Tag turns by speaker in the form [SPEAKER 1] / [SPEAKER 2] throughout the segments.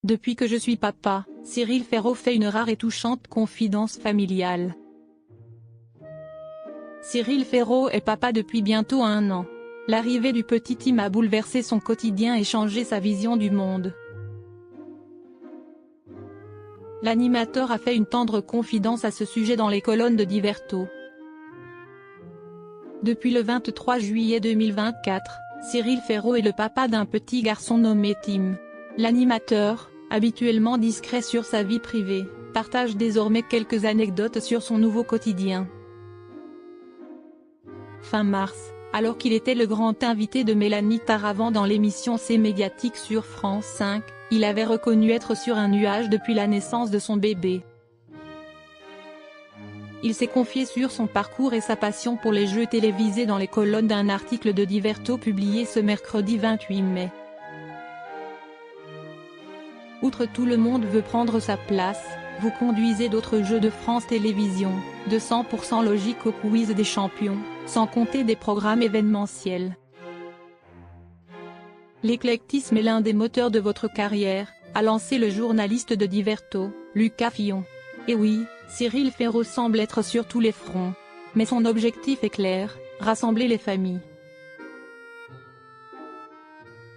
[SPEAKER 1] Depuis que je suis papa, Cyril Ferraud fait une rare et touchante confidence familiale. Cyril Ferraud est papa depuis bientôt 1 an. L'arrivée du petit Tim a bouleversé son quotidien et changé sa vision du monde. L'animateur a fait une tendre confidence à ce sujet dans les colonnes de Diverto. Depuis le 23 juillet 2024, Cyril Ferraud est le papa d'un petit garçon nommé Tim. L'animateur, habituellement discret sur sa vie privée, partage désormais quelques anecdotes sur son nouveau quotidien. Fin mars, alors qu'il était le grand invité de Mélanie Taravant dans l'émission C'est médiatique sur France 5, il avait reconnu être sur un nuage depuis la naissance de son bébé. Il s'est confié sur son parcours et sa passion pour les jeux télévisés dans les colonnes d'un article de Diverto publié ce mercredi 28 mai. Outre Tout le monde veut prendre sa place, vous conduisez d'autres jeux de France Télévisions, de 100% logique au quiz des champions, sans compter des programmes événementiels. L'éclectisme est l'un des moteurs de votre carrière, a lancé le journaliste de Diverto, Lucas Fillon. Et oui, Cyril Ferraud semble être sur tous les fronts. Mais son objectif est clair, rassembler les familles.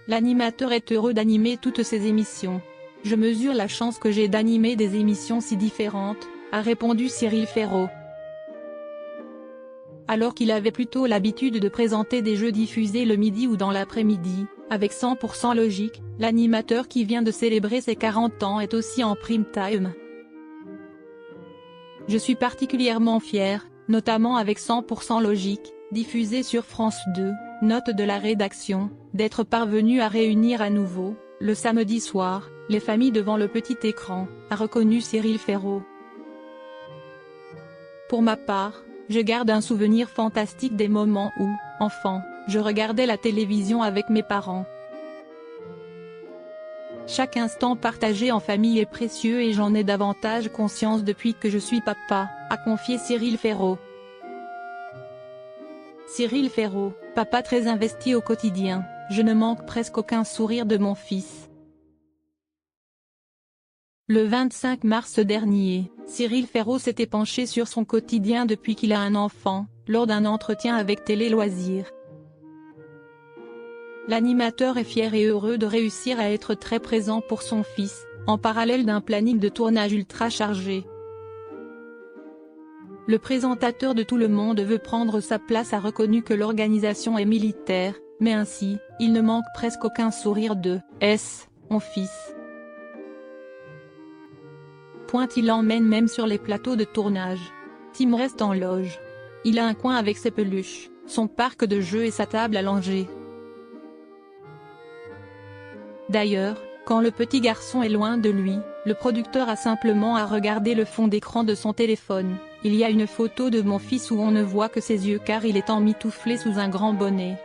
[SPEAKER 1] L'animateur est heureux d'animer toutes ses émissions. Je mesure la chance que j'ai d'animer des émissions si différentes, a répondu Cyril Ferraud. Alors qu'il avait plutôt l'habitude de présenter des jeux diffusés le midi ou dans l'après-midi, avec 100% logique, l'animateur qui vient de célébrer ses 40 ans est aussi en prime time. Je suis particulièrement fier, notamment avec 100% logique, diffusé sur France 2, note de la rédaction, d'être parvenu à réunir à nouveau, le samedi soir, les familles devant le petit écran, a reconnu Cyril Ferraud. Pour ma part, je garde un souvenir fantastique des moments où, enfant, je regardais la télévision avec mes parents. Chaque instant partagé en famille est précieux et j'en ai davantage conscience depuis que je suis papa, a confié Cyril Ferraud. Cyril Ferraud, papa très investi au quotidien, je ne manque presque aucun sourire de mon fils. Le 25 mars dernier, Cyril Ferraud s'était penché sur son quotidien depuis qu'il a un enfant, lors d'un entretien avec Télé Loisirs. L'animateur est fier et heureux de réussir à être très présent pour son fils, en parallèle d'un planning de tournage ultra chargé. Le présentateur de Tout le monde veut prendre sa place a reconnu que l'organisation est militaire, mais ainsi, il ne manque presque aucun sourire de « mon fils ». Il l'emmène même sur les plateaux de tournage. Tim reste en loge. Il a un coin avec ses peluches, son parc de jeux et sa table allongée. D'ailleurs, quand le petit garçon est loin de lui, le producteur a simplement à regarder le fond d'écran de son téléphone. Il y a une photo de mon fils où on ne voit que ses yeux car il est emmitouflé sous un grand bonnet.